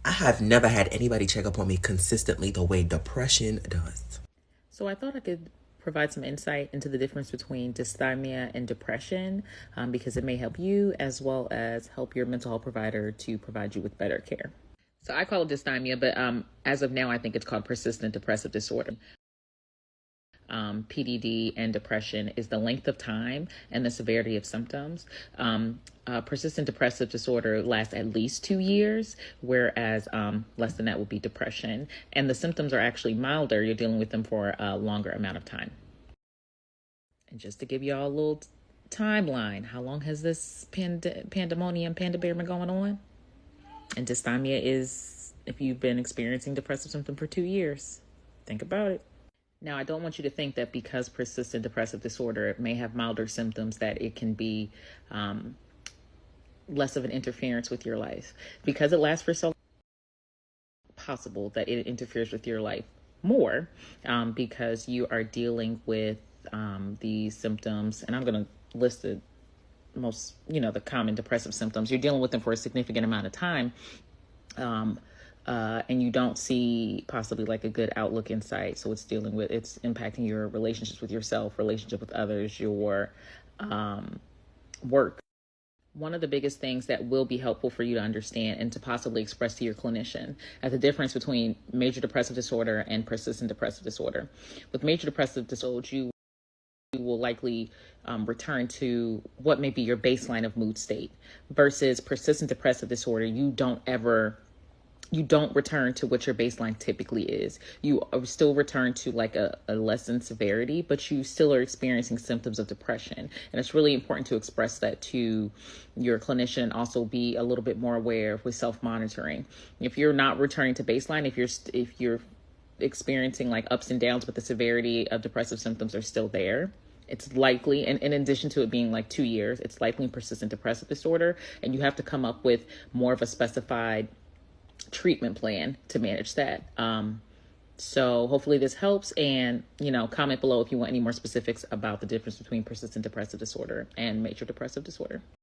I have never had anybody check up on me consistently the way depression does. So I thought I could provide some insight into the difference between dysthymia and depression, because it may help you as well as help your mental health provider to provide you with better care. So I call it dysthymia, but as of now, I think it's called persistent depressive disorder. PDD and depression is the length of time and the severity of symptoms. Persistent depressive disorder lasts at least 2 years, whereas less than that would be depression. And the symptoms are actually milder. You're dealing with them for a longer amount of time. And just to give you all a little timeline, how long has this pandemonium, panda bear been going on? And dysthymia is if you've been experiencing depressive symptom for 2 years. Think about it. Now, I don't want you to think that because persistent depressive disorder may have milder symptoms that it can be less of an interference with your life. Because it lasts for so long, possible that it interferes with your life more, because you are dealing with these symptoms. And I'm going to list the most, the common depressive symptoms. You're dealing with them for a significant amount of time. And you don't see possibly like a good outlook in sight. So it's impacting your relationships with yourself, relationship with others, your work. One of the biggest things that will be helpful for you to understand and to possibly express to your clinician as the difference between major depressive disorder and persistent depressive disorder. With major depressive disorder, you will likely return to what may be your baseline of mood state, versus persistent depressive disorder. You don't return to what your baseline typically is. You still return to like a lessened severity, but you still are experiencing symptoms of depression. And it's really important to express that to your clinician and also be a little bit more aware with self-monitoring. If you're not returning to baseline, if you're experiencing like ups and downs, but the severity of depressive symptoms are still there, it's likely, and in addition to it being like 2 years, it's likely persistent depressive disorder. And you have to come up with more of a specified treatment plan to manage that. So hopefully this helps, and comment below if you want any more specifics about the difference between persistent depressive disorder and major depressive disorder.